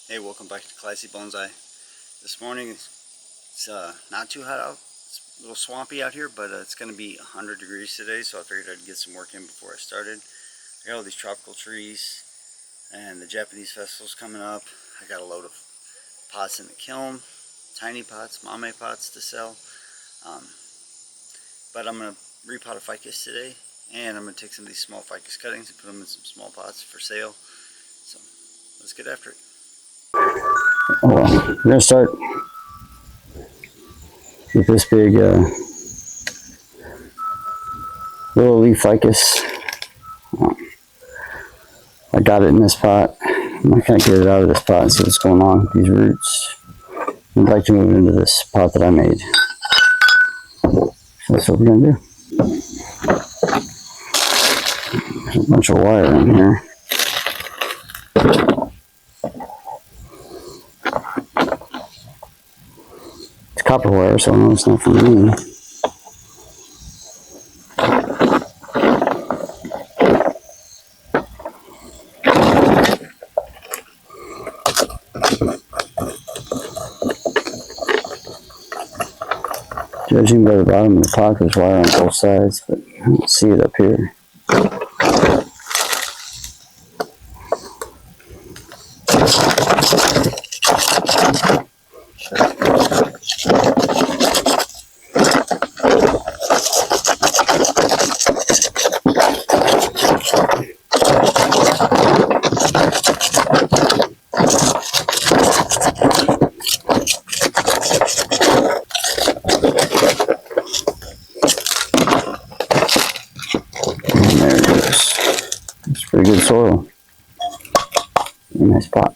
Hey, welcome back to Classy Bonsai. This morning it's not too hot out. It's a little swampy out here, but it's going to be 100 degrees today, so I figured I'd get some work in before I started. I got all these tropical trees, and the Japanese festival's coming up. I got a load of pots in the kiln, tiny pots, mame pots to sell. But I'm going to repot a ficus today, and I'm going to take some of these small ficus cuttings and put them in some small pots for sale. So let's get after it. We're going to start with this big willow leaf ficus. I got it in this pot. I'm going to kind of get it out of this pot and see what's going on with these roots. I'd like to move it into this pot that I made. So that's what we're going to do. There's a bunch of wire in here. It's copper wire, so I know it's not for me. Judging by the bottom of the pot, there's wire on both sides, but I don't see it up here. There it is. It's pretty good soil. Nice pot.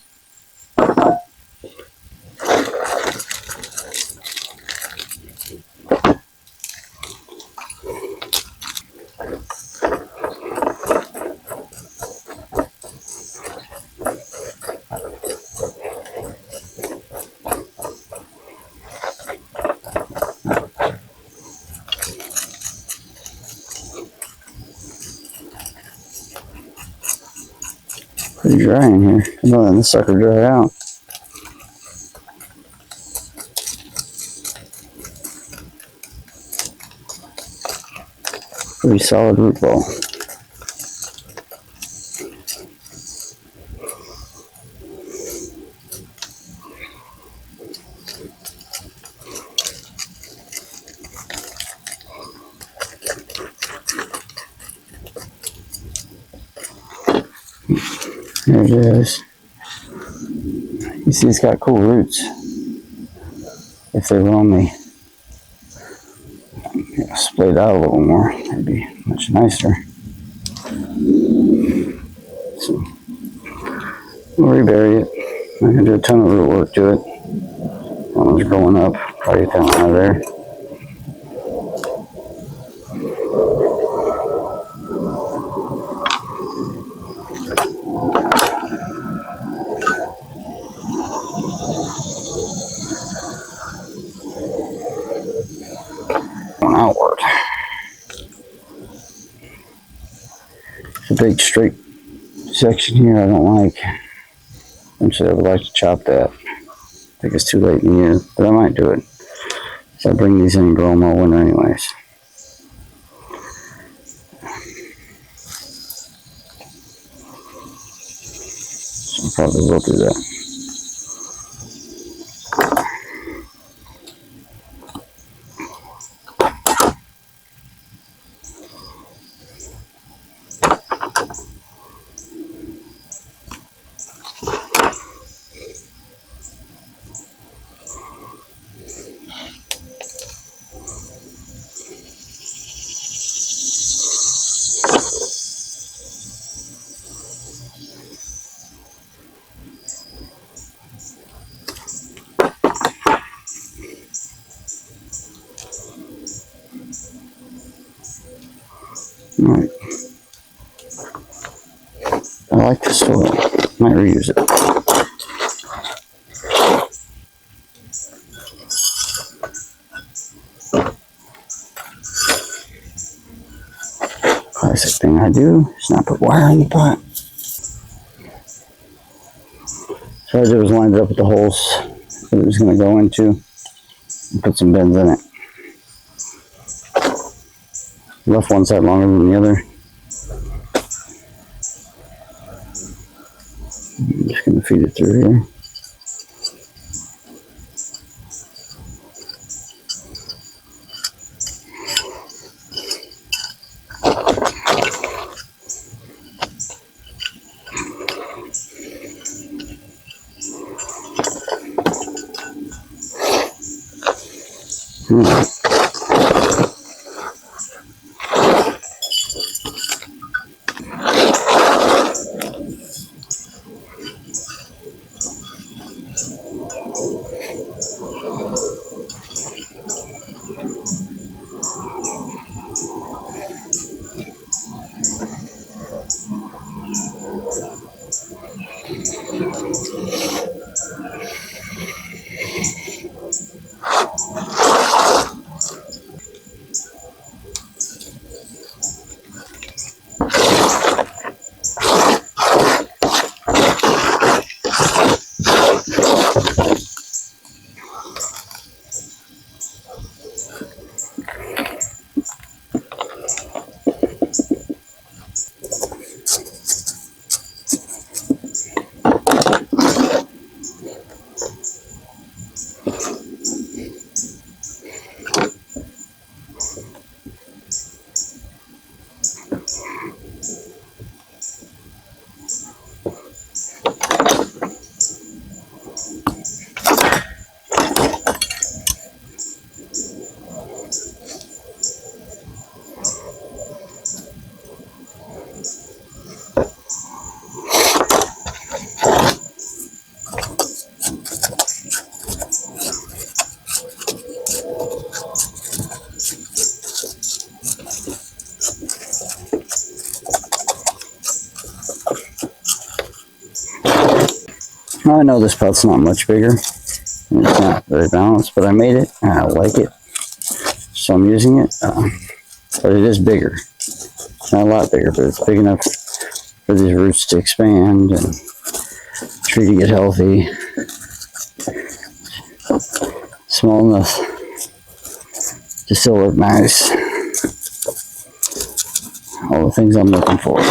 Pretty dry in here. I'm letting this sucker dry out. Pretty solid root ball. There it is. You see it's got cool roots. If they were only splayed out a little more, it'd be much nicer. So, we'll rebury it. I'm going to do a ton of root work to it. One was growing up. Probably get that one out of there. Outward. It's a big straight section here I don't like. Eventually I would like to chop that. I think it's too late in the year, but I might do it. So I bring these in and grow them all winter anyways. So I probably will do that. Alright. I like this soil. Might reuse it. Classic thing I do is not put wire in the pot. So what I did was lined it up with the holes that it was going to go into and put some bends in it. Left one side longer than the other. I'm just going to feed it through here. Now I know this pot's not much bigger. It's not very balanced, but I made it and I like it. So I'm using it. But it is bigger. It's not a lot bigger, but it's big enough for these roots to expand and the tree to get healthy. Small enough to still look nice. All the things I'm looking for.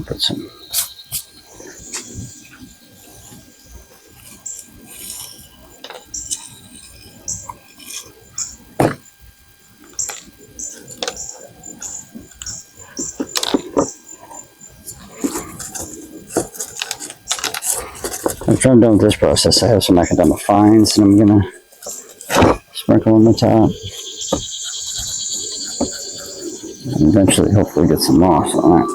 Put some. After I'm done with this process, I have some macadamia fines, and I'm gonna sprinkle on the top, and eventually, hopefully, get some moss on it.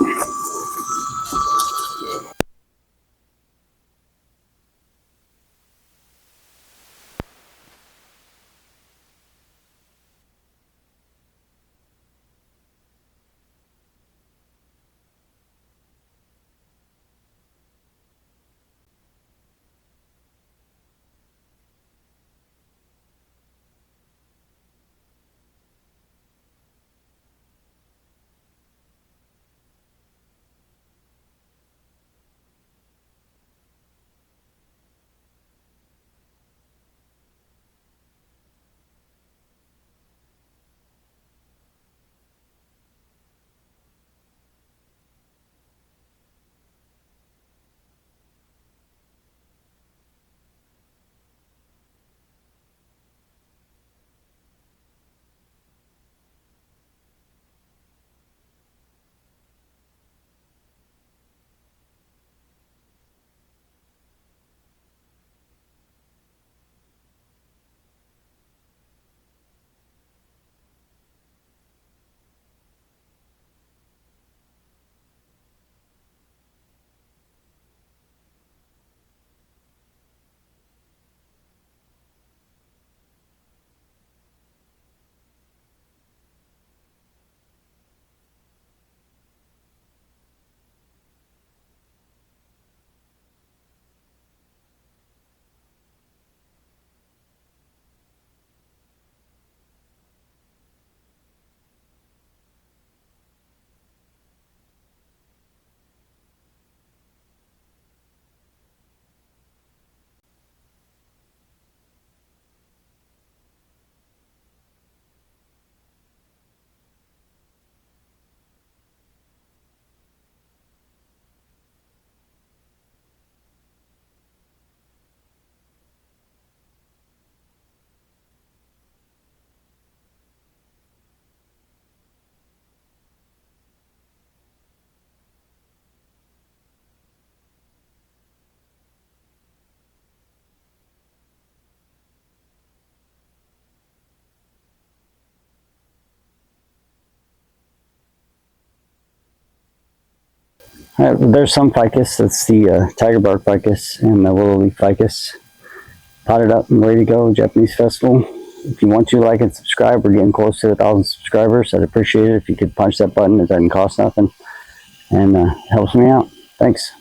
There's some ficus. That's the tiger bark ficus and the willow leaf ficus. Potted up and ready to go. Japanese festival. If you want to like and subscribe, we're getting close to 1,000 subscribers. I'd appreciate it if you could punch that button. It doesn't cost nothing and helps me out. Thanks.